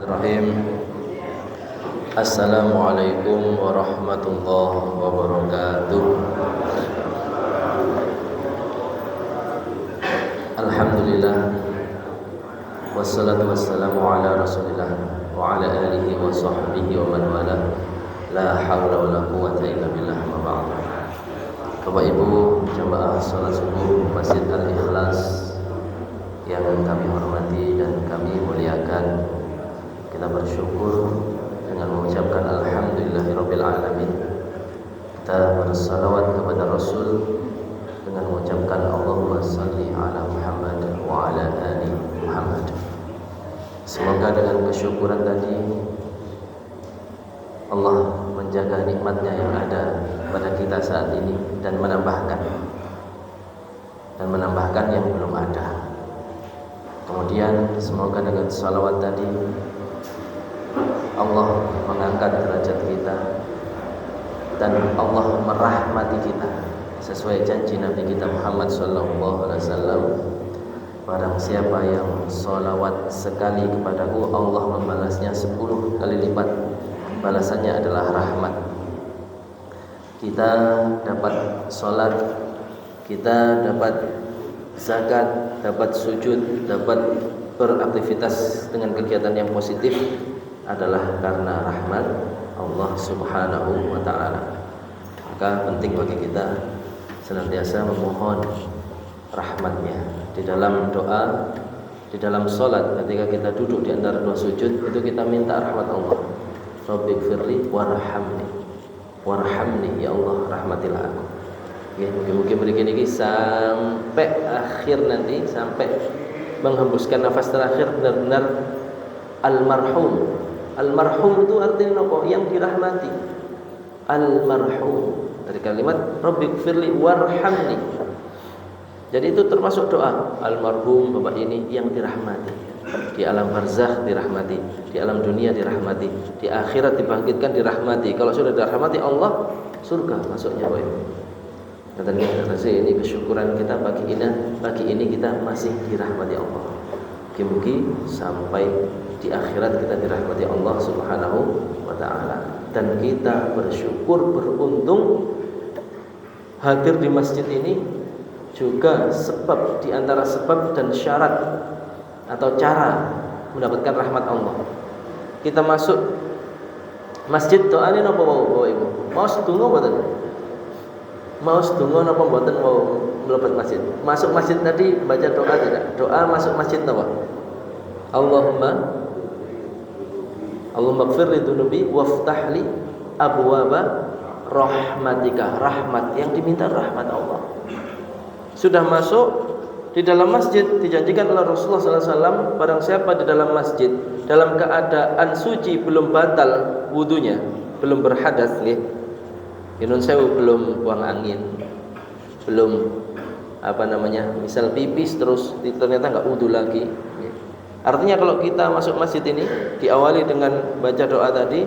Bismillahirrahmanirrahim. Assalamualaikum warahmatullahi wabarakatuh. Alhamdulillah, wassalatu wassalamu ala rasulillah wa ala alihi wa sahbihi wa man wala. La hawla wa la quwwata illa billah, ma ba'd. Bapak Ibu jamaah salat subuh Masjid Al-Ikhlas yang kami hormati dan kami muliakan, kita bersyukur dengan mengucapkan alhamdulillahirabbil alamin. Kita bersalawat kepada Rasul dengan mengucapkan Allahumma salli ala Muhammad wa ala ali Muhammad. Semoga dengan kesyukuran tadi Allah menjaga nikmatnya yang ada pada kita saat ini dan menambahkan yang belum ada. Kemudian semoga dengan salawat tadi Allah mengangkat derajat kita dan Allah merahmati kita sesuai janji Nabi kita Muhammad SAW. Barang siapa yang salawat sekali kepadaku, Allah membalasnya 10 kali lipat. Balasannya adalah rahmat. Kita dapat salat, kita dapat zakat, dapat sujud, dapat beraktivitas dengan kegiatan yang positif adalah karena rahmat Allah Subhanahu wa ta'ala. Maka penting bagi kita senantiasa memohon rahmatnya di dalam doa, di dalam salat. Ketika kita duduk di antara dua sujud, itu kita minta rahmat Allah. Rabbighfirli warhamni, warhamni, ya Allah rahmatilah aku. Mungkin begini sampai akhir nanti, sampai menghembuskan nafas terakhir benar-benar almarhum. Almarhum itu artinya apa? Yang dirahmati. Almarhum dari kalimat Rabbighfirli warhamni. Jadi itu termasuk doa. Almarhum bapak ini yang dirahmati, di alam barzakh dirahmati, di alam dunia dirahmati, di akhirat dibangkitkan dirahmati. Kalau sudah dirahmati Allah, surga masuknya bapak ibu. Dan ini kesyukuran kita pagi ini kita masih dirahmati Allah. Mungkin sampai di akhirat kita dirahmati Allah Subhanahu wa ta'ala. Dan kita bersyukur, beruntung hadir di masjid ini juga sebab, di antara sebab dan syarat atau cara mendapatkan rahmat Allah. Kita masuk masjid, doanya napa bapak ibu? Mau sedungo mboten? Mau sedungo napa mboten mau mlebet masjid? Masuk masjid tadi baca doa tidak? Doa masuk masjid napa? Allahumma ighfir li dzunubi waftah li abwaaba rahmatika. Rahmat yang diminta rahmat Allah. Sudah masuk di dalam masjid, dijanjikan oleh Rasulullah SAW, barang siapa di dalam masjid dalam keadaan suci, belum batal wudunya, belum berhadas nggih. Yunus sewu, belum buang angin, belum misal pipis terus ternyata enggak wudu lagi. Artinya kalau kita masuk masjid ini diawali dengan baca doa tadi,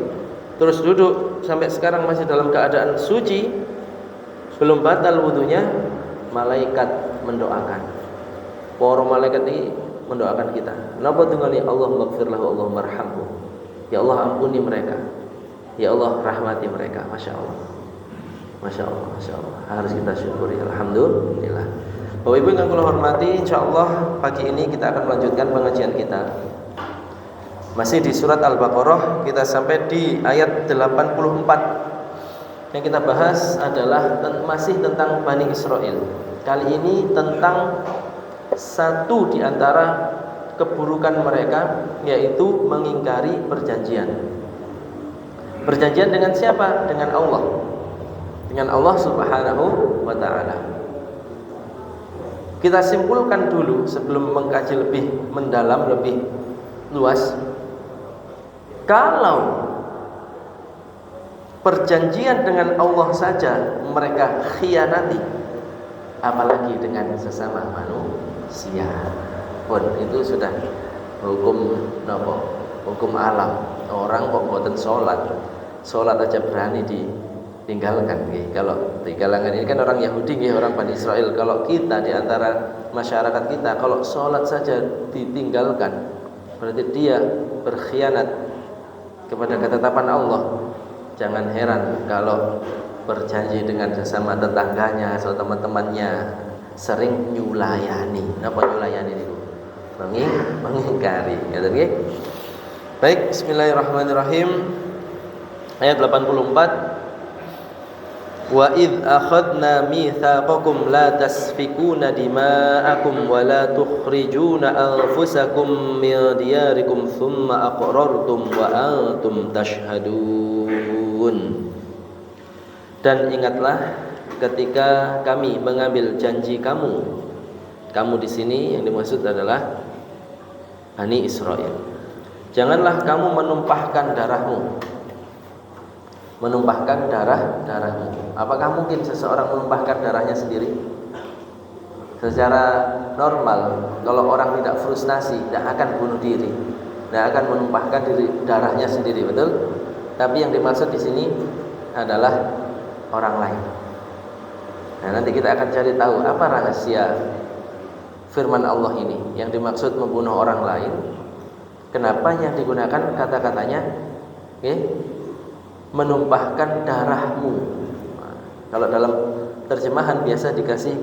terus duduk sampai sekarang masih dalam keadaan suci, belum batal wudunya, malaikat mendoakan. Para malaikat ini mendoakan kita. Napa tunggali Allahumma ighfir lahu, Allahumma arhamhu. Ya Allah ampuni mereka. Ya Allah rahmati mereka. Masya Allah. Masya Allah, Masya Allah. Harus kita syukuri. Alhamdulillah. Bapak Ibu yang kula hormati, insyaallah pagi ini kita akan melanjutkan pengajian kita. Masih di surat Al-Baqarah, kita sampai di ayat 84. Yang kita bahas adalah masih tentang Bani Israel. Kali ini tentang satu di antara keburukan mereka, yaitu mengingkari perjanjian. Perjanjian dengan siapa? Dengan Allah. Dengan Allah Subhanahu wa ta'ala. Kita simpulkan dulu sebelum mengkaji lebih mendalam, lebih luas. Kalau perjanjian dengan Allah saja mereka khianati, apalagi dengan sesama manusia. Pun itu sudah hukum hukum alam. Orang kok boten salat aja berani ditinggalkan. Kalau di kalangan ini kan orang Yahudi, orang Bani Israel. Kalau kita di antara masyarakat kita, kalau salat saja ditinggalkan, berarti dia berkhianat kepada ketetapan Allah, jangan heran kalau berjanji dengan sesama tetangganya atau teman-temannya sering nyulayani. Apa nyulayani itu? Mengingkari. Ya, okay? Baik, bismillahirrahmanirrahim. Ayat 84. Wa idh akhadna mitsaqakum la tasfikuna dima'akum wa la tukhrijuna anfusakum min diyarikum thumma aqrartum wa antum tashhadun. Dan ingatlah ketika kami mengambil janji kamu. Kamu di sini yang dimaksud adalah Bani Israel. Janganlah kamu menumpahkan darahmu. Menumpahkan darahmu. Apakah mungkin seseorang menumpahkan darahnya sendiri? Secara normal, kalau orang tidak frustasi, tidak akan bunuh diri, tidak akan menumpahkan darahnya sendiri, betul? Tapi yang dimaksud di sini adalah orang lain. Nah, nanti kita akan cari tahu apa rahasia firman Allah ini yang dimaksud membunuh orang lain. Kenapa yang digunakan kata-katanya menumpahkan darahmu. Nah, kalau dalam terjemahan biasa dikasih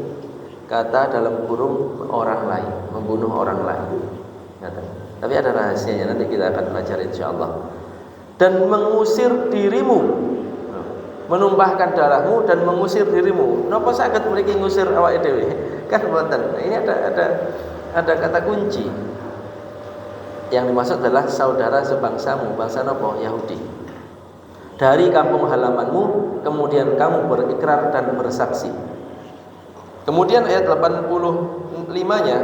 kata dalam kurung orang lain, membunuh orang lain. Tapi ada rahasianya, nanti kita akan pelajari insyaallah. Dan mengusir dirimu, menumpahkan darahmu dan mengusir dirimu. Napa saged mriki ngusir awake dhewe? Kan mboten. Ini ada kata kunci. Yang dimaksud adalah saudara sebangsamu, bangsa napa? Yahudi. Dari kampung halamanmu, kemudian kamu berikrar dan bersaksi. Kemudian ayat 85-nya,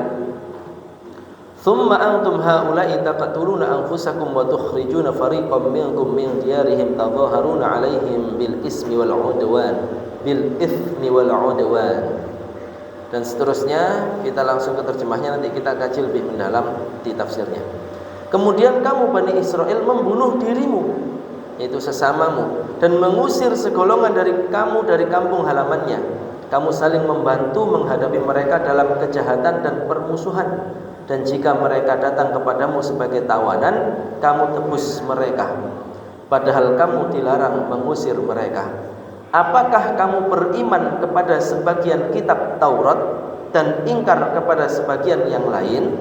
"Tsumma antum haula'i taqtuluna anfusakum wa tukhrijuna fariqam minkum min diyarihim tadhaharuna 'alaihim bil itsmi wal 'udwan." Dan seterusnya, kita langsung ke terjemahnya, nanti kita kaji lebih mendalam di tafsirnya. Kemudian kamu Bani Israel membunuh dirimu, yaitu sesamamu, dan mengusir segolongan dari kamu dari kampung halamannya. Kamu saling membantu menghadapi mereka dalam kejahatan dan permusuhan. Dan jika mereka datang kepadamu sebagai tawanan, kamu tebus mereka, padahal kamu dilarang mengusir mereka. Apakah kamu beriman kepada sebagian kitab Taurat dan ingkar kepada sebagian yang lain?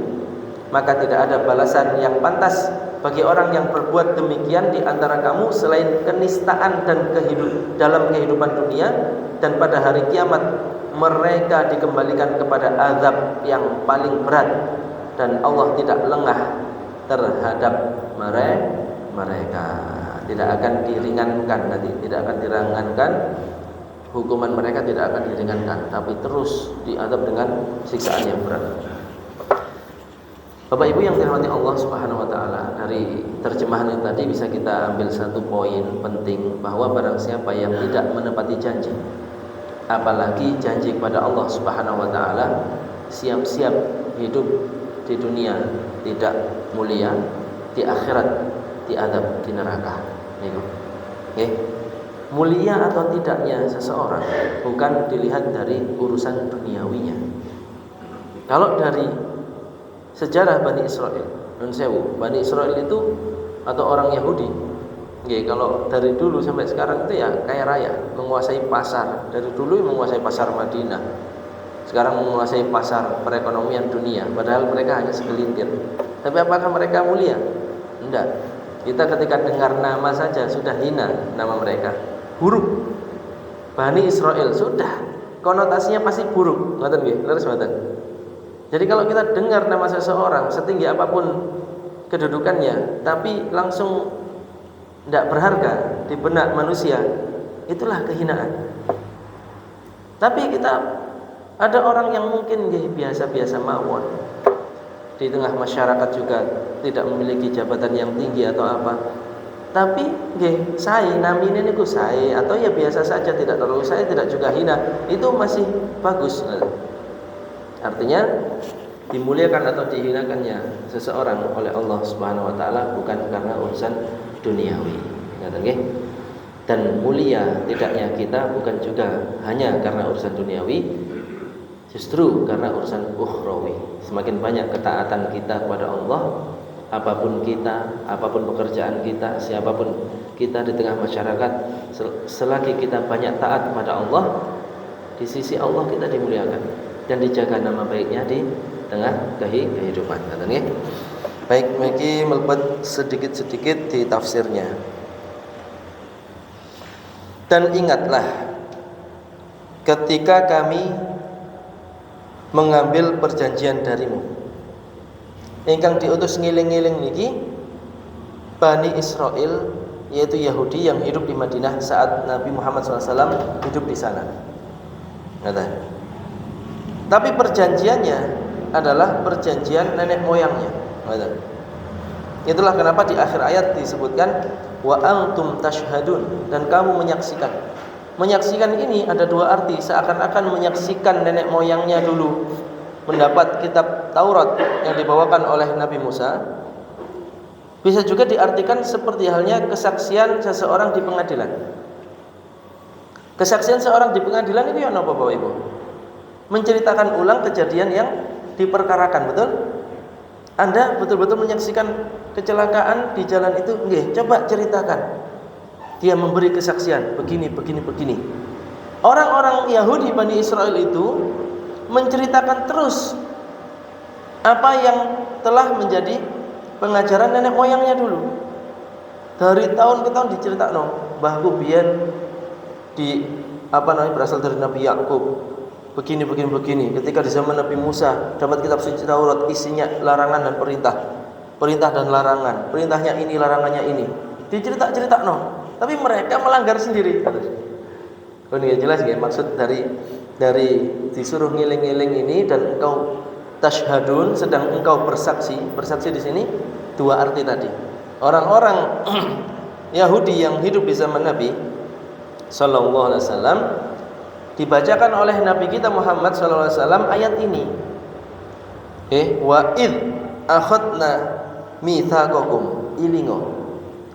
Maka tidak ada balasan yang pantas bagi orang yang berbuat demikian di antara kamu selain kenistaan dan dalam kehidupan dunia, dan pada hari kiamat mereka dikembalikan kepada azab yang paling berat, dan Allah tidak lengah terhadap mereka. Tidak akan diringankan nanti, tidak akan diringankan hukuman mereka, tidak akan diringankan, tapi terus diazab dengan siksaan yang berat. Bapak Ibu yang dirahmati Allah Subhanahu wa taala, dari terjemahan yang tadi bisa kita ambil satu poin penting, bahwa barang siapa yang tidak menepati janji, apalagi janji kepada Allah Subhanahu wa taala, siap-siap hidup di dunia tidak mulia, di akhirat diazab di neraka. Mulia atau tidaknya seseorang bukan dilihat dari urusan duniawinya. Kalau dari sejarah Bani Israel, Bani Israel itu atau orang Yahudi, kalau dari dulu sampai sekarang itu ya kaya raya, menguasai pasar. Dari dulu menguasai pasar Madinah, sekarang menguasai pasar perekonomian dunia, padahal mereka hanya segelintir. Tapi apakah mereka mulia? Enggak. Kita ketika dengar nama saja sudah hina nama mereka, buruk. Bani Israel sudah konotasinya pasti buruk, ngoten nggih, leres mboten? Jadi kalau kita dengar nama seseorang setinggi apapun kedudukannya, tapi langsung tidak berharga di benak manusia, itulah kehinaan. Tapi kita ada orang yang mungkin biasa-biasa mawon, di tengah masyarakat juga tidak memiliki jabatan yang tinggi atau apa, tapi saya namine niku saya, atau ya biasa saja, tidak terlalu saya, tidak juga hina, itu masih bagus. Artinya dimuliakan atau dihinakannya seseorang oleh Allah Subhanahu wa taala bukan karena urusan duniawi. Dan mulia tidaknya kita bukan juga hanya karena urusan duniawi, justru karena urusan ukhrawi. Semakin banyak ketaatan kita kepada Allah, apapun kita, apapun pekerjaan kita, siapapun kita di tengah masyarakat, selagi kita banyak taat kepada Allah, di sisi Allah kita dimuliakan dan dijaga nama baiknya di tengah kehidupan. Katanya. Baik, mari melihat sedikit-sedikit di tafsirnya. Dan ingatlah ketika kami mengambil perjanjian darimu, ingkang diutus ngiling-ngiling niki Bani Israel, yaitu Yahudi yang hidup di Madinah saat Nabi Muhammad SAW hidup di sana. Tapi perjanjiannya adalah perjanjian nenek moyangnya. Itulah kenapa di akhir ayat disebutkan wa antum tashhadun, dan kamu menyaksikan. Menyaksikan ini ada dua arti, seakan-akan menyaksikan nenek moyangnya dulu mendapat kitab Taurat yang dibawakan oleh Nabi Musa. Bisa juga diartikan seperti halnya kesaksian seseorang di pengadilan. Kesaksian seorang di pengadilan itu apa Bapak Ibu? Menceritakan ulang kejadian yang diperkarakan, betul? Anda betul-betul menyaksikan kecelakaan di jalan itu, nggih, coba ceritakan. Dia memberi kesaksian begini. Orang-orang Yahudi Bani Israel itu menceritakan terus apa yang telah menjadi pengajaran nenek moyangnya dulu. Dari tahun ke tahun diceritakan, bahku biyen di berasal dari Nabi Yakub. Begini. Ketika di zaman Nabi Musa dapat kitab suci Taurat, isinya larangan dan perintah dan larangan. Perintahnya ini, larangannya ini. Dicerita, tapi mereka melanggar sendiri. Oh, ini jelas ya maksud dari disuruh ngiling-ngiling ini, dan engkau tashhadun, sedang engkau bersaksi. Bersaksi di sini dua arti tadi. Orang-orang Yahudi yang hidup di zaman Nabi sallallahu alaihi wasallam, dibacakan oleh Nabi kita Muhammad sallallahu alaihi wasallam ayat ini. Wa id akhadna mitsaqakum, ilingo,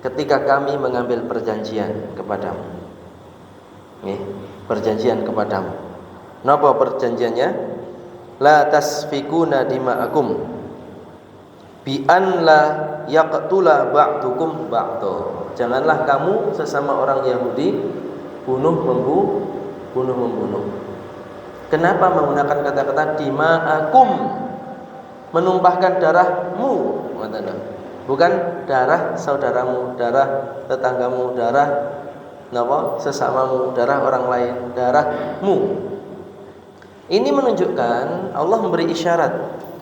ketika kami mengambil perjanjian kepadamu. Perjanjian kepadamu. Napa perjanjiannya? La tasfikuna dima'akum bi an la yaqtula ba'dukum ba'da. Janganlah kamu sesama orang Yahudi bunuh membunuh. Kenapa menggunakan kata-kata dima'akum? Menumpahkan darahmu, bukan darah saudaramu, darah tetanggamu, darah sesamamu, darah orang lain, darahmu. Ini menunjukkan Allah memberi isyarat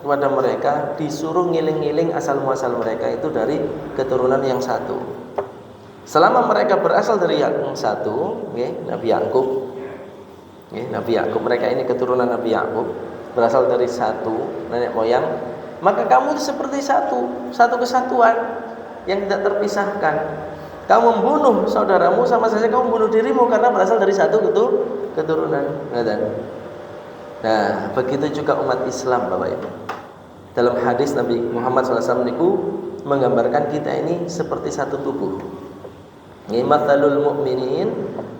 kepada mereka, disuruh ngiling-ngiling asal muasal mereka itu dari keturunan yang satu. Selama mereka berasal dari yang satu, Nabi Yakub, mereka ini keturunan Nabi Yakub, berasal dari satu nenek moyang, maka kamu seperti satu kesatuan yang tidak terpisahkan. Kamu membunuh saudaramu sama saja kamu membunuh dirimu, karena berasal dari satu keturunan. Nah, begitu juga umat Islam, Bapak Ibu. Dalam hadis Nabi Muhammad SAW menggambarkan kita ini seperti satu tubuh. Mathalul mu'minin,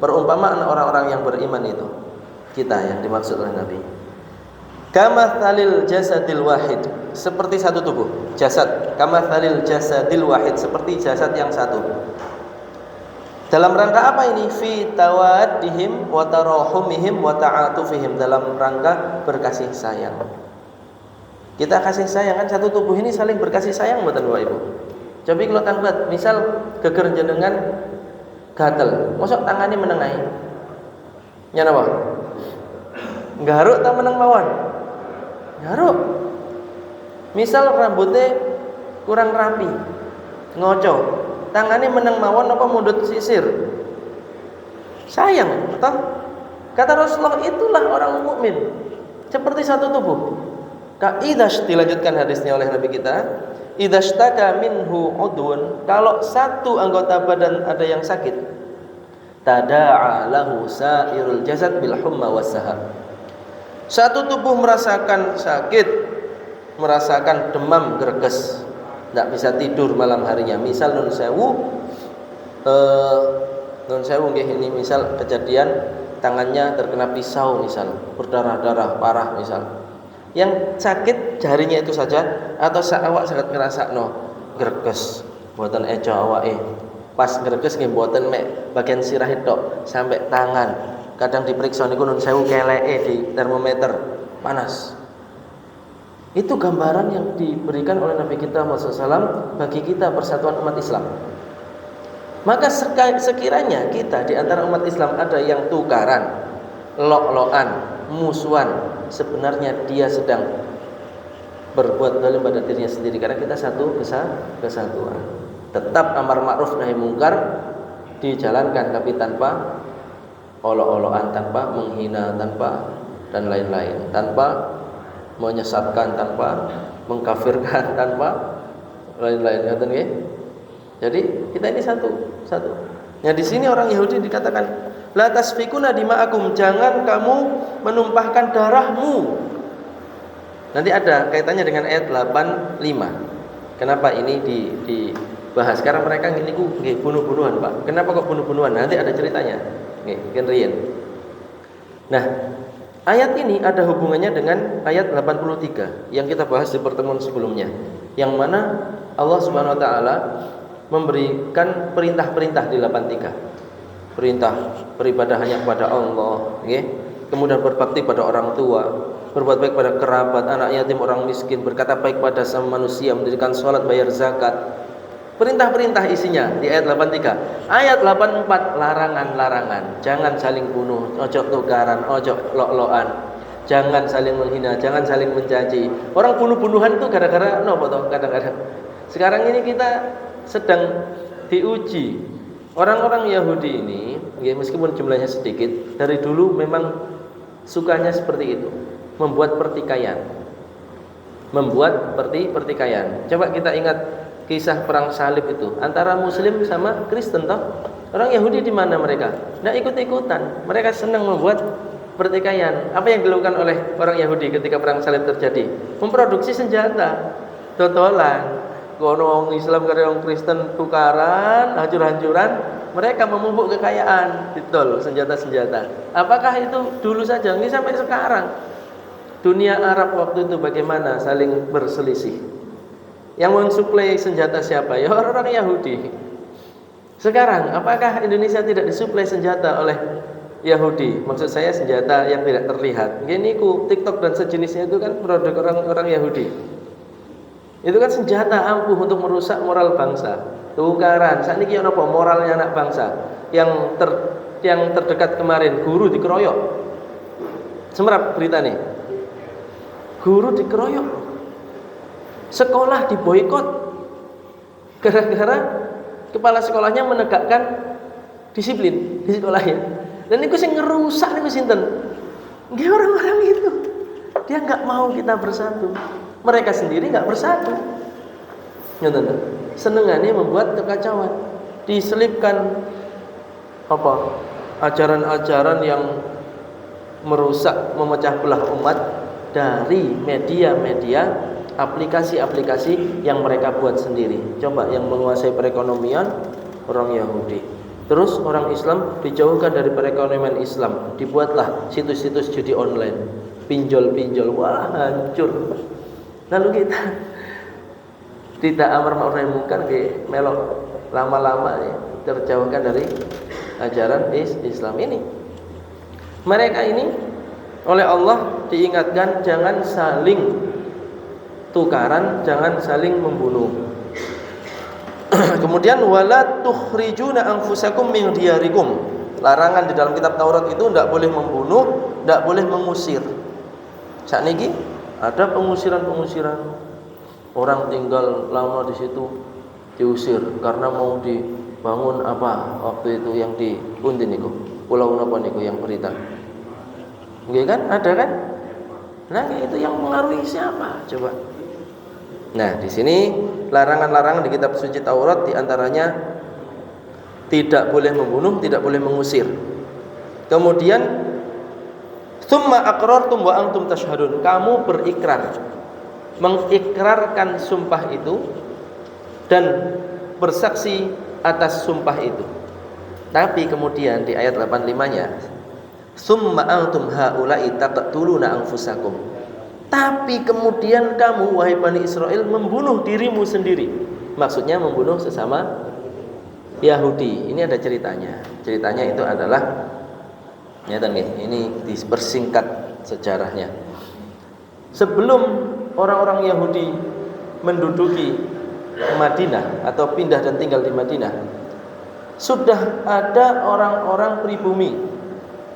perumpamaan orang-orang yang beriman itu kita yang dimaksud oleh Nabi. Kamathalil jasadil wahid, seperti satu tubuh, jasad. Kamathalil jasadil wahid, seperti jasad yang satu. Dalam rangka apa ini? Fi tawaddihim wa tarahumihim wa ta'atufihim, dalam rangka berkasih sayang. Kita kasih sayang, kan satu tubuh ini saling berkasih sayang, betul Bapak Ibu. Coba kalau tanggat, misal geger jenengan gatel, mosok tangannya menengai. Nya napa? Garuk ta meneng mawon? Garuk. Misal rambutnya kurang rapi, ngoco, tangannya meneng mawon apa mundut sisir? Sayang, betul? Kata Rasulullah, itulah orang mukmin, seperti satu tubuh. Kaidah, dilanjutkan hadisnya oleh Nabi kita, idashtaka minhu udun, kalau satu anggota badan ada yang sakit, tada'a lahu sa'irul jasad bil humma wassahar. Satu tubuh merasakan sakit, merasakan demam greges, tidak bisa tidur malam harinya. Misal nun sewu ini misal kejadian tangannya terkena pisau, misal berdarah-darah parah misal. Yang sakit jarinya itu saja, atau awak sangat ngerasa greges, mboten eco awake. Pas greges nggih mboten mek bagian sirah tok, sampai tangan. Kadang diperiksa niku nun sewu keleke di termometer, panas. Itu gambaran yang diberikan oleh Nabi kita Muhammad SAW bagi kita persatuan umat Islam. Maka sekiranya kita di antara umat Islam ada yang tukaran, lok-lokan, musuhan, sebenarnya dia sedang berbuat zalim pada dirinya sendiri, karena kita satu kesatuan. Tetap amar ma'ruf nahi mungkar dijalankan, tapi tanpa olok-olokan, tanpa menghina, tanpa dan lain-lain, tanpa menyesatkan, tanpa mengkafirkan, tanpa lain-lain. Jadi kita ini satu. Nah di sini orang Yahudi dikatakan la tasfikuna dima'akum, jangan kamu menumpahkan darahmu. Nanti ada kaitannya dengan ayat 85. Kenapa ini dibahas? Karena mereka nggih bunuh-bunuhan, Pak. Kenapa kok bunuh-bunuhan? Nanti ada ceritanya. Nggih, kenrien. Nah, ayat ini ada hubungannya dengan ayat 83 yang kita bahas di pertemuan sebelumnya. Yang mana Allah Subhanahu wa taala memberikan perintah-perintah di 83. Perintah beribadah hanya kepada Allah, nggih. Kemudian berbakti pada orang tua, berbuat baik pada kerabat, anak yatim, orang miskin, berkata baik pada sama manusia, mendirikan sholat, bayar zakat. Perintah-perintah isinya di ayat 83. Ayat 84 larangan-larangan. Jangan saling bunuh, ojo tukaran, ojo lok-lokan. Jangan saling menghina, jangan saling mencaci. Orang bunuh-bunuhan itu gara-gara nopo toh kadang-kadang. Sekarang ini kita sedang diuji. Orang-orang Yahudi ini, ya meskipun jumlahnya sedikit, dari dulu memang sukanya seperti itu, membuat pertikaian. Pertikaian. Coba kita ingat kisah perang salib itu antara Muslim sama Kristen toh. Orang Yahudi di mana mereka? Nggak ikut-ikutan. Mereka senang membuat pertikaian. Apa yang dilakukan oleh orang Yahudi ketika perang salib terjadi? Memproduksi senjata, totolan. Kono orang Islam karo orang Kristen tukaran, hancur-hancuran, mereka memupuk kekayaan, ditol senjata-senjata. Apakah itu dulu saja? Ini sampai sekarang. Dunia Arab waktu itu bagaimana saling berselisih. Yang mensuplai senjata siapa? Ya orang-orang Yahudi. Sekarang, apakah Indonesia tidak disuplai senjata oleh Yahudi? Maksud saya senjata yang tidak terlihat. Gini TikTok dan sejenisnya itu kan produk orang-orang Yahudi. Itu kan senjata ampuh untuk merusak moral bangsa. Tukaran. Saat ini apa moralnya anak bangsa? Yang terdekat kemarin guru dikeroyok. Semerap berita nih. Guru dikeroyok. Sekolah diboikot. Gara-gara kepala sekolahnya menegakkan disiplin di sekolahnya. Dan itu sing ngerusak niku sinten? Nggih orang-orang itu. Dia enggak mau kita bersatu. Mereka sendiri enggak bersatu. Ngoten. Senengannya membuat kekacauan. Diselipkan ajaran-ajaran yang merusak, memecah belah umat dari media-media, aplikasi-aplikasi yang mereka buat sendiri. Coba yang menguasai perekonomian orang Yahudi. Terus orang Islam dijauhkan dari perekonomian Islam. Dibuatlah situs-situs judi online, pinjol-pinjol. Wah, hancur. Lalu kita tidak amar ma'ruf nahi munkar melok lama-lama ya, terjauhkan dari ajaran Islam ini. Mereka ini oleh Allah diingatkan jangan saling tukaran, jangan saling membunuh. Kemudian wala tukhrijuna anfusakum min diyarikum. Larangan di dalam kitab Taurat itu tidak boleh membunuh, tidak boleh mengusir. Saat ini ada pengusiran-pengusiran. Orang tinggal lama di situ diusir karena mau dibangun apa waktu itu yang di Undin niku. Pulau napa niku yang berita. Nggih kan? Ada kan? Nah, itu yang mengaruhi siapa? Coba. Nah, di sini larangan-larangan di kitab suci Taurat diantaranya tidak boleh membunuh, tidak boleh mengusir. Kemudian summa aqrartum wa antum tashhadun. Kamu berikrar, mengikrarkan sumpah itu dan bersaksi atas sumpah itu. Tapi kemudian di ayat 85-nya, summa antum haula'i taqtuluna anfusakum. Tapi kemudian kamu wahai Bani Israel membunuh dirimu sendiri, maksudnya membunuh sesama Yahudi. Ini ada ceritanya. Ceritanya itu adalah ini dipersingkat sejarahnya. Sebelum orang-orang Yahudi menduduki Madinah atau pindah dan tinggal di Madinah, sudah ada orang-orang pribumi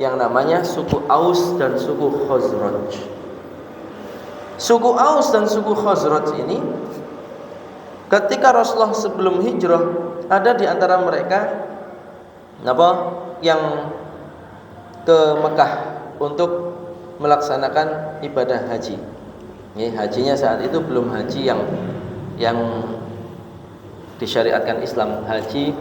yang namanya suku Aus dan suku Khazraj. Suku Aus dan suku Khazraj ini ketika Rasulullah sebelum hijrah, ada di antara mereka yang ke Mekah untuk melaksanakan ibadah haji. Hajinya saat itu belum haji yang disyariatkan Islam, haji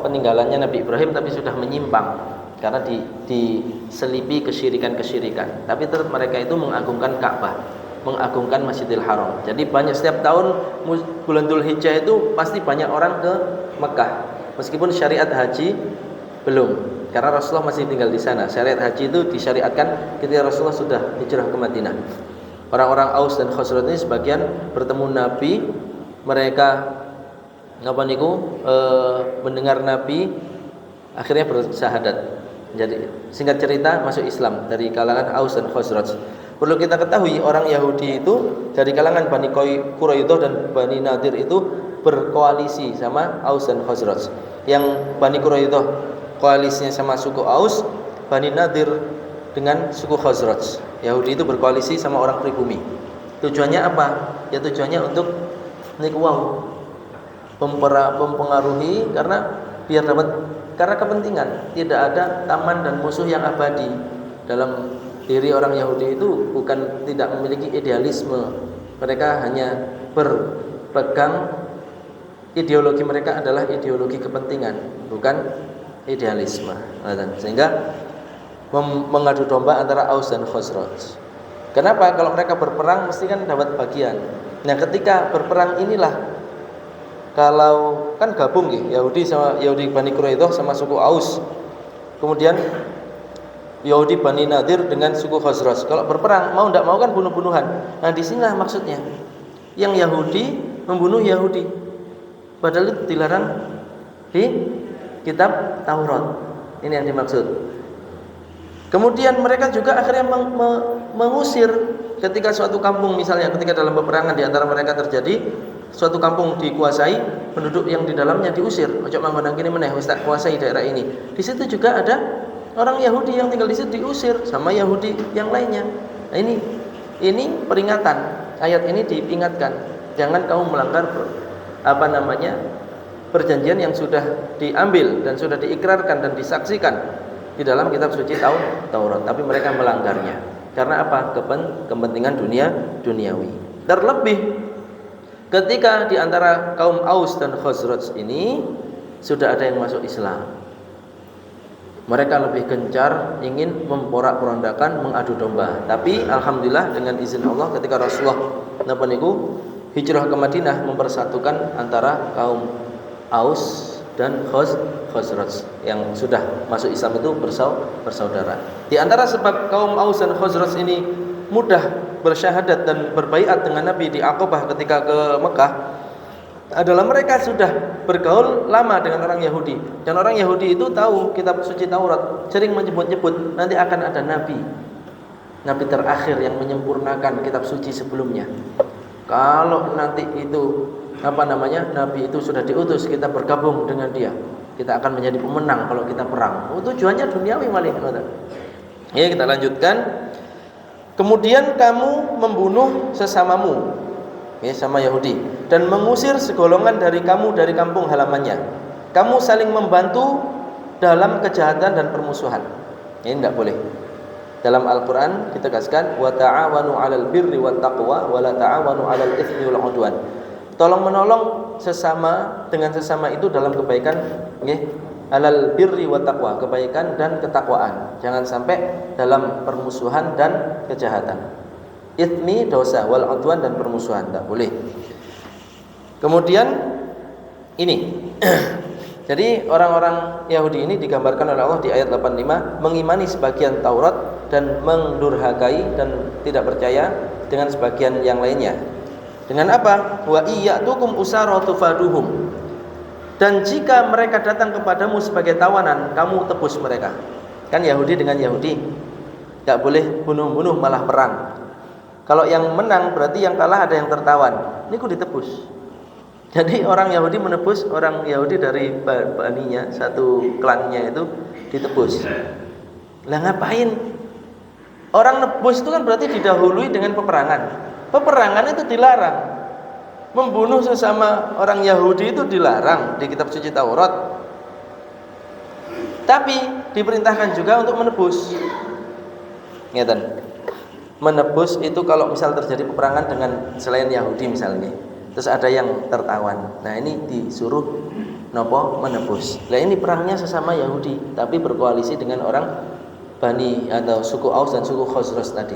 peninggalannya Nabi Ibrahim, tapi sudah menyimpang karena diselipi kesyirikan. Tapi tetap mereka itu mengagungkan Ka'bah, mengagungkan Masjidil Haram. Jadi banyak, setiap tahun bulan Dzulhijjah itu pasti banyak orang ke Mekah, meskipun syariat haji belum, karena Rasulullah masih tinggal di sana. Syariat haji itu disyariatkan ketika Rasulullah sudah hijrah ke Madinah. Orang-orang Aus dan Khazraj ini sebagian bertemu Nabi, mereka mendengar Nabi, akhirnya bersyahadat. Jadi singkat cerita masuk Islam dari kalangan Aus dan Khazraj. Perlu kita ketahui, orang Yahudi itu dari kalangan Bani Quraidah dan Bani Nadir itu berkoalisi sama Aus dan Khazraj. Yang Bani Quraidah koalisinya sama suku Aus, Bani Nadir dengan suku Khazraj. Yahudi itu berkoalisi sama orang pribumi. Tujuannya apa? Ya tujuannya untuk mempengaruhi, karena kepentingan. Tidak ada taman dan musuh yang abadi. Dalam diri orang Yahudi itu bukan tidak memiliki idealisme. Mereka hanya berpegang, ideologi mereka adalah ideologi kepentingan, bukan idealisme. Sehingga mengadu domba antara Aus dan Khazraj. Kenapa? Kalau mereka berperang mesti kan dapat bagian. Nah, ketika berperang inilah, kalau kan gabung Yahudi sama Yahudi Bani Quraidah sama suku Aus, kemudian Yahudi Bani Nadir dengan suku Khazraj. Kalau berperang mau tidak mau kan bunuh-bunuhan. Nah, di sinilah maksudnya. Yang Yahudi membunuh Yahudi, padahal itu dilarang di kitab Taurat. Ini yang dimaksud. Kemudian mereka juga akhirnya mengusir ketika suatu kampung, misalnya ketika dalam peperangan di antara mereka terjadi, suatu kampung dikuasai, penduduk yang di dalamnya diusir. Ojo manggonang kini meneh wis tak kuasai daerah ini. Di situ juga ada orang Yahudi yang tinggal di situ diusir sama Yahudi yang lainnya. Nah, ini peringatan. Ayat ini diingatkan, jangan kamu melanggar perjanjian yang sudah diambil dan sudah diikrarkan dan disaksikan di dalam kitab suci Taurat, tapi mereka melanggarnya. Karena apa? Kepentingan duniawi. Terlebih ketika di antara kaum Aus dan Khazraj ini sudah ada yang masuk Islam, mereka lebih gencar ingin memporak-porandakan, mengadu domba. Tapi alhamdulillah dengan izin Allah, ketika Rasulullah hijrah ke Madinah, mempersatukan antara kaum Aus dan Khazraj yang sudah masuk Islam itu bersaudara. Di antara sebab kaum Aus dan Khazraj ini mudah bersyahadat dan berbaiat dengan Nabi di Aqabah ketika ke Mekah adalah mereka sudah bergaul lama dengan orang Yahudi, dan orang Yahudi itu tahu kitab suci Taurat, sering menyebut-nyebut nanti akan ada nabi terakhir yang menyempurnakan kitab suci sebelumnya. Kalau nanti itu nabi itu sudah diutus, kita bergabung dengan dia, kita akan menjadi pemenang kalau kita perang. Tujuannya duniawi malah. Ya, kita lanjutkan. Kemudian kamu membunuh sesamamu, sama Yahudi, dan mengusir segolongan dari kamu dari kampung halamannya. Kamu saling membantu dalam kejahatan dan permusuhan. Ini tidak boleh. Dalam Al-Quran ditegaskan, wa ta'awanu 'alal birri wat taqwa wa la ta'awanu 'alal itsmi wal 'udwan. Tolong menolong sesama dengan sesama itu dalam kebaikan, alal birri wa taqwa, kebaikan dan ketakwaan. Jangan sampai dalam permusuhan dan kejahatan. Itsmi dosa, wal 'udwan dan permusuhan, tak boleh. Kemudian ini jadi orang-orang Yahudi ini digambarkan oleh Allah di ayat 85 mengimani sebagian Taurat dan mendurhakai dan tidak percaya dengan sebagian yang lainnya. Dengan apa? Wa iyyatukum usara tufaduhum. Dan jika mereka datang kepadamu sebagai tawanan, kamu tebus mereka. Kan Yahudi dengan Yahudi, enggak boleh bunuh-bunuh, malah perang. Kalau yang menang berarti yang kalah ada yang tertawan. Ini ku ditebus. Jadi orang Yahudi menebus orang Yahudi dari baninya, satu klannya itu ditebus. Lah ngapain? Orang nebus itu kan berarti didahului dengan peperangan. Peperangan itu dilarang. Membunuh sesama orang Yahudi itu dilarang di kitab suci Taurat. Tapi diperintahkan juga untuk menebus. Ngeten. Menebus itu kalau misal terjadi peperangan dengan selain Yahudi misalnya, terus ada yang tertawan. Nah, ini disuruh nopo menebus. Nah, ini perangnya sesama Yahudi, tapi berkoalisi dengan orang Bani atau suku Aus dan suku Khazraj tadi.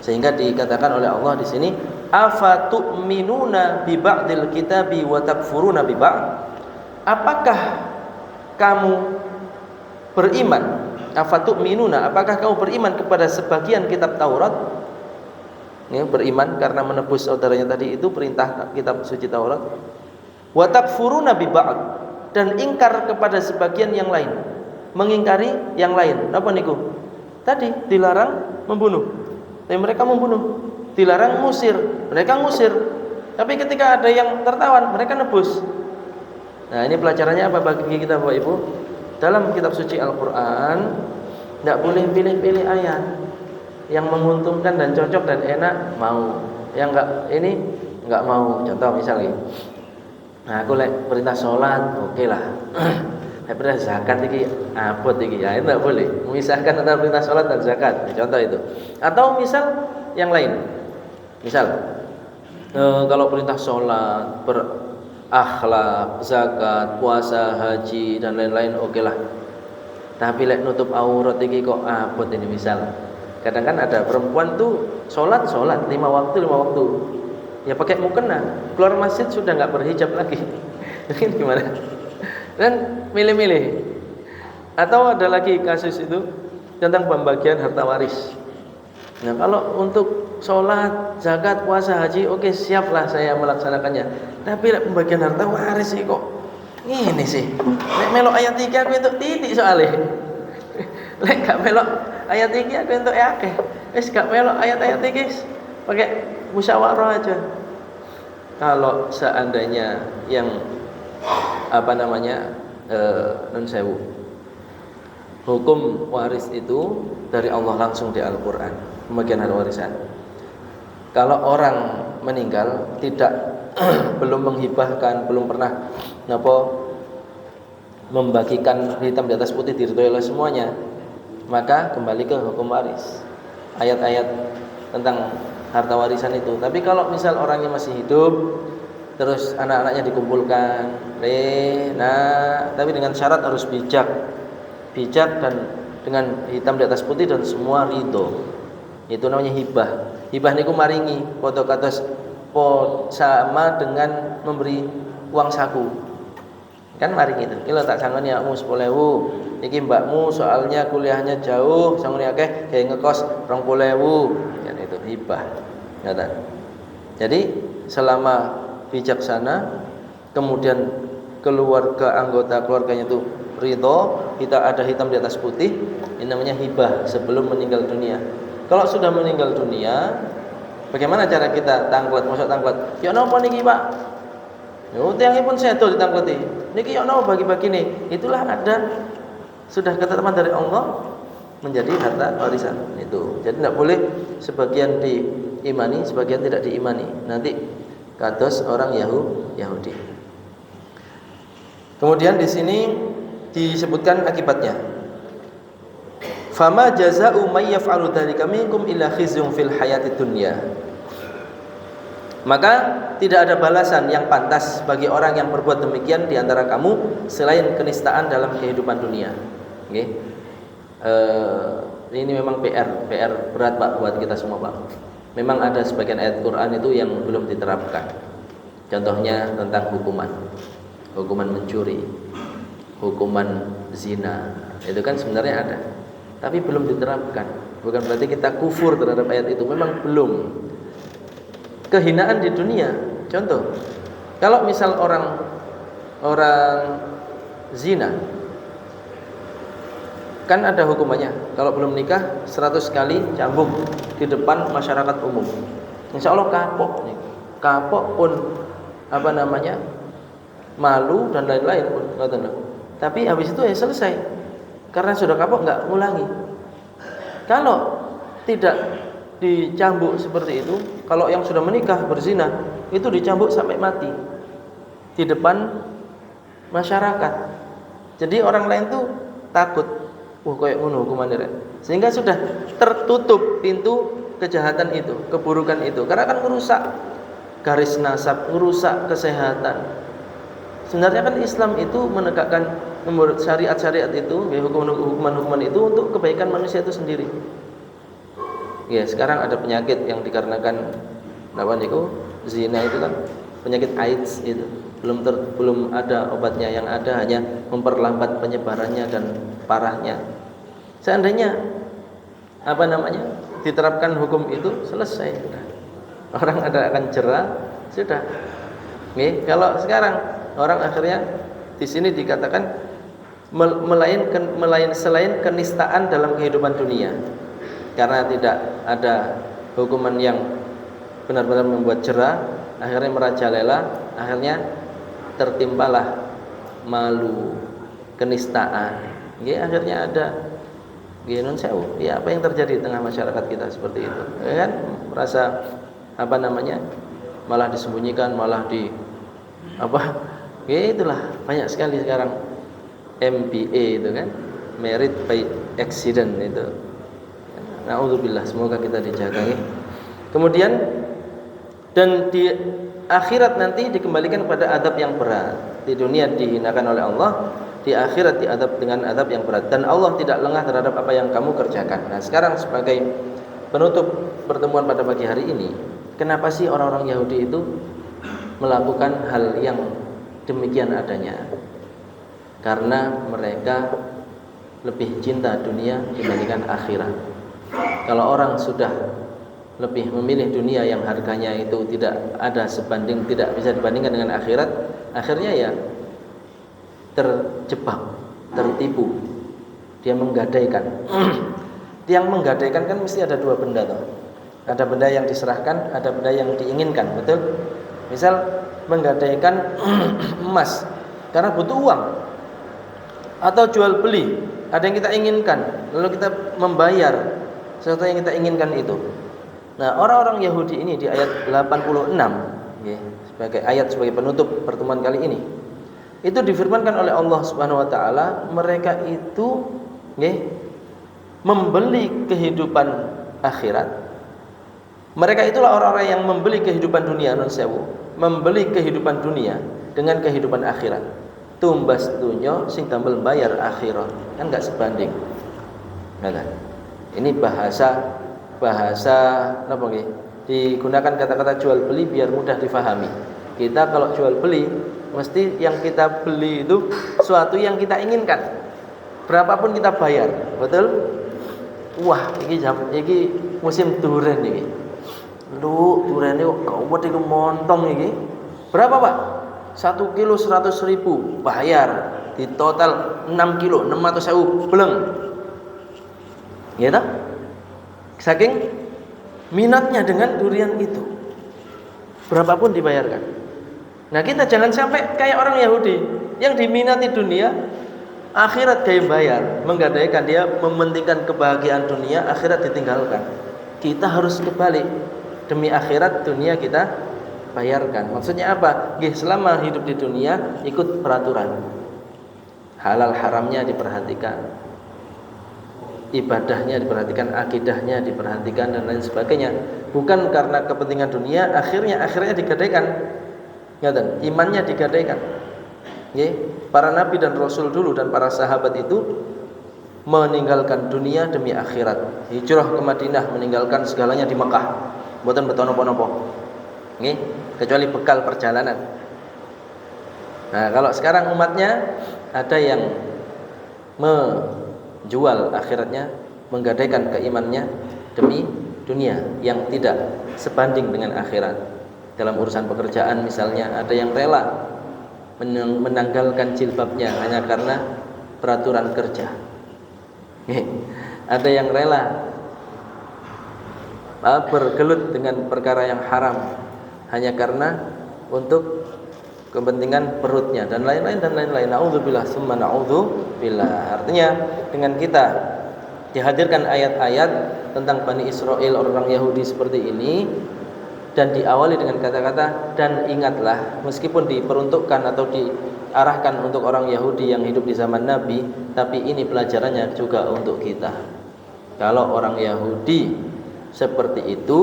Sehingga dikatakan oleh Allah di sini, afatu'minuna bi ba'dil kitabi wa takfuruna bi ba'd? Apakah kamu beriman? Afatu'minuna, apakah kamu beriman kepada sebagian kitab Taurat? Ya, beriman karena menebus saudaranya tadi itu perintah kitab suci Taurat. Wa takfuruna bi ba'd, dan ingkar kepada sebagian yang lain, mengingkari yang lain. Apa niku? Tadi dilarang membunuh, tapi mereka membunuh. Dilarang ngusir, mereka ngusir. Tapi ketika ada yang tertawan, mereka nebus. Nah, ini pelajarannya apa bagi kita Bapak Ibu? Dalam kitab suci Al-Qur'an tidak boleh pilih-pilih ayat. Yang menguntungkan dan cocok dan enak mau, yang enggak ini enggak mau. Contoh misalnya, nah aku perintah sholat, oke lah. Perintah zakat iki abot iki, ya itu enggak boleh. Memisahkan antara perintah sholat dan zakat. Contoh itu. Atau misal yang lain. Misal kalau perintah sholat, berakhlak, zakat, puasa, haji dan lain-lain oke lah. Tapi nutup aurat iki kok abot ini misal. Kadang kan ada perempuan tuh sholat 5 waktu. Ya pakai mukena, keluar masjid sudah nggak berhijab lagi. Ini gimana? Dan milih-milih. Atau ada lagi kasus itu tentang pembagian harta waris. Nah, kalau untuk sholat, zakat, puasa, haji, oke siaplah saya melaksanakannya. Tapi pembagian harta waris sih kok ini sih. Melok ayat 3 aku itu titik soalnya. Lek gak melok ayat 3 aku entuk akeh. Wis gak melok ayat-ayat iki pakai musyawarah aja. Kalau seandainya yang nun sewu, hukum waris itu dari Allah langsung di Al-Qur'an, pembagian harta warisan. Kalau orang meninggal tidak belum menghibahkan, belum pernah membagikan hitam di atas putih diridhoi oleh semuanya, maka kembali ke hukum waris, ayat-ayat tentang harta warisan itu. Tapi kalau misal orangnya masih hidup, terus anak-anaknya dikumpulkan, tapi dengan syarat harus bijak dan dengan hitam di atas putih dan semua ridho. Itu namanya hibah. Hibah niku maringi, foto kados sama dengan memberi uang saku. Kan maring itu. Iki lho tak sangoni awakmu 10.000. Iki mbakmu soalnya kuliahnya jauh, sangoni akeh gawe ngekos 20.000. Kan itu hibah. Ngata. Jadi selama bijaksana, kemudian anggota keluarganya itu ridho, kita ada hitam di atas putih, ini namanya hibah sebelum meninggal dunia. Kalau sudah meninggal dunia, bagaimana cara kita tangklet? Masuk tangklet. Ya napa niki, Pak? Yo tiangipun sedo ditangkleti. Niki yo napa bagi-bagi nih? Itulah ada sudah ketetapan dari Allah menjadi harta warisan itu. Jadi tidak boleh sebagian diimani, sebagian tidak diimani. Nanti kados orang Yahudi. Kemudian di sini disebutkan akibatnya. Fama jazaa'u may yaf'alu dzalika minkum illa khizyun fil hayatid dunya. Maka tidak ada balasan yang pantas bagi orang yang berbuat demikian di antara kamu selain kenistaan dalam kehidupan dunia. Okay. Ini memang PR berat Pak buat kita semua Pak. Memang ada sebagian ayat Quran itu yang belum diterapkan. Contohnya tentang hukuman mencuri, hukuman zina. Itu kan sebenarnya ada, tapi belum diterapkan. Bukan berarti kita kufur terhadap ayat itu, memang belum. Kehinaan di dunia Contoh, kalau misal orang zina, kan ada hukumannya. Kalau belum nikah 100 kali cambuk di depan masyarakat umum. Insya Allah kapok nih. Kapok pun malu dan lain-lain pun. Tapi habis itu ya selesai. Karena sudah kapok nggak ngulangi. Kalau tidak dicambuk seperti itu, kalau yang sudah menikah berzina itu dicambuk sampai mati di depan masyarakat. Jadi orang lain tuh takut, kayak ngono hukumannya. Sehingga sudah tertutup pintu kejahatan itu, keburukan itu. Karena kan merusak garis nasab, merusak kesehatan. Sebenarnya kan Islam itu menegakkan syariat-syariat itu, hukuman-hukuman itu untuk kebaikan manusia itu sendiri. Ya, sekarang ada penyakit yang dikarenakan zina itu kan penyakit AIDS itu. Belum ada obatnya, yang ada hanya memperlambat penyebarannya dan parahnya. Seandainya diterapkan hukum itu, selesai sudah. Orang akan jerah, sudah. Kalau sekarang orang akhirnya di sini dikatakan selain kenistaan dalam kehidupan dunia. Karena tidak ada hukuman yang benar-benar membuat jerah, akhirnya merajalela, akhirnya tertimpalah malu, kenistaan. Akhirnya ada non sewu. Apa yang terjadi di tengah masyarakat kita seperti itu? Kan merasa malah disembunyikan, malah itulah banyak sekali sekarang MBA itu kan, married by accident itu. Na'udzubillah, semoga kita dijaga. Kemudian dan di akhirat nanti dikembalikan kepada adab yang berat. Di dunia dihinakan oleh Allah, di akhirat diadab dengan adab yang berat. Dan Allah tidak lengah terhadap apa yang kamu kerjakan. Nah, sekarang sebagai penutup pertemuan pada pagi hari ini, kenapa sih orang-orang Yahudi itu melakukan hal yang demikian adanya? Karena mereka lebih cinta dunia dibandingkan akhirat. Kalau orang sudah lebih memilih dunia yang harganya itu tidak bisa dibandingkan dengan akhirat, akhirnya ya terjebak, tertipu. Dia menggadaikan. Yang menggadaikan kan mesti ada dua benda toh. Ada benda yang diserahkan, ada benda yang diinginkan, betul? Misal menggadaikan emas karena butuh uang, atau jual beli, ada yang kita inginkan, lalu kita membayar sesuatu yang kita inginkan itu. Nah, orang-orang Yahudi ini di ayat 86 sebagai penutup pertemuan kali ini, itu difirmankan oleh Allah Subhanahu wa taala, mereka itu membeli kehidupan akhirat. Mereka itulah orang-orang yang membeli kehidupan dunia, membeli kehidupan dunia dengan kehidupan akhirat. Tumbas dunyo sing tambel bayar akhirat, kan enggak sebanding. Nah, ini bahasa apa nggih? Digunakan kata-kata jual beli biar mudah difahami. Kita kalau jual beli mesti yang kita beli itu suatu yang kita inginkan. Berapapun kita bayar, betul? Wah, iki musim duren iki. Lu durene kok wedi montong iki. Berapa, Pak? 1 kilo 100.000, bayar di total 6 kilo 600.000 beleng. Ya tak? Saking minatnya dengan durian itu, berapapun dibayarkan. Nah, kita jangan sampai kayak orang Yahudi yang diminati dunia, akhirat gaya bayar, menggadaikan, dia mementingkan kebahagiaan dunia, akhirat ditinggalkan. Kita harus kebalik, demi akhirat dunia kita bayarkan. Maksudnya apa? Selama hidup di dunia ikut peraturan, halal haramnya diperhatikan, ibadahnya diperhatikan, akidahnya diperhatikan, dan lain sebagainya. Bukan karena kepentingan dunia, akhirnya digadaikan, imannya digadaikan. Para nabi dan rasul dulu dan para sahabat itu meninggalkan dunia demi akhirat. Hijrah ke Madinah, meninggalkan segalanya di Mekah, mboten beton napa-napa. Kecuali bekal perjalanan. Nah, kalau sekarang umatnya ada yang menjual akhiratnya, menggadaikan keimannya demi dunia yang tidak sebanding dengan akhirat. Dalam urusan pekerjaan misalnya, ada yang rela menanggalkan jilbabnya hanya karena peraturan kerja. Ada yang rela bergelut dengan perkara yang haram hanya karena untuk kepentingan perutnya dan lain-lain dan lain-lain. Nauzubillah summa nauzubillah. Artinya dengan kita dihadirkan ayat-ayat tentang Bani Israel, orang Yahudi seperti ini, dan diawali dengan kata-kata dan ingatlah, meskipun diperuntukkan atau diarahkan untuk orang Yahudi yang hidup di zaman Nabi, tapi ini pelajarannya juga untuk kita. Kalau orang Yahudi seperti itu,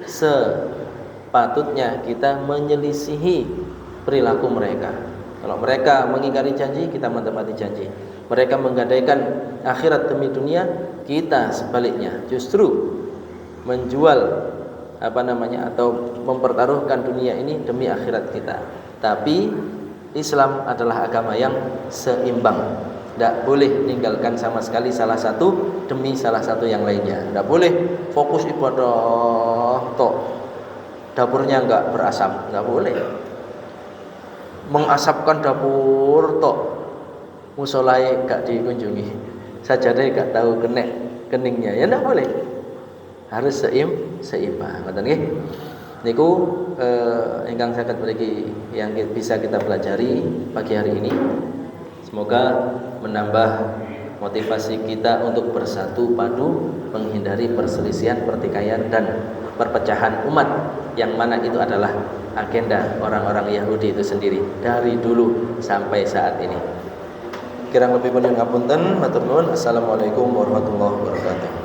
sepatutnya kita menyelisihi perilaku mereka. Kalau mereka mengingkari janji, kita menepati janji. Mereka menggadaikan akhirat demi dunia, kita sebaliknya justru menjual atau mempertaruhkan dunia ini demi akhirat kita. Tapi Islam adalah agama yang seimbang. Tidak boleh meninggalkan sama sekali salah satu demi salah satu yang lainnya. Tidak boleh fokus ibadah tok, dapurnya enggak berasap, enggak boleh. Mengasapkan dapur tok, musolai enggak dikunjungi, sajadah enggak tahu keningnya, ya enggak boleh. Harus seimbang. Ngoten nggih. Niku ingkang saged mriki yang bisa kita pelajari pagi hari ini. Semoga menambah motivasi kita untuk bersatu padu, menghindari perselisihan, pertikaian dan perpecahan umat, yang mana itu adalah agenda orang-orang Yahudi itu sendiri dari dulu sampai saat ini. Kirang lebih pun ngapunten, matur nuwun. Assalamualaikum warahmatullahi wabarakatuh.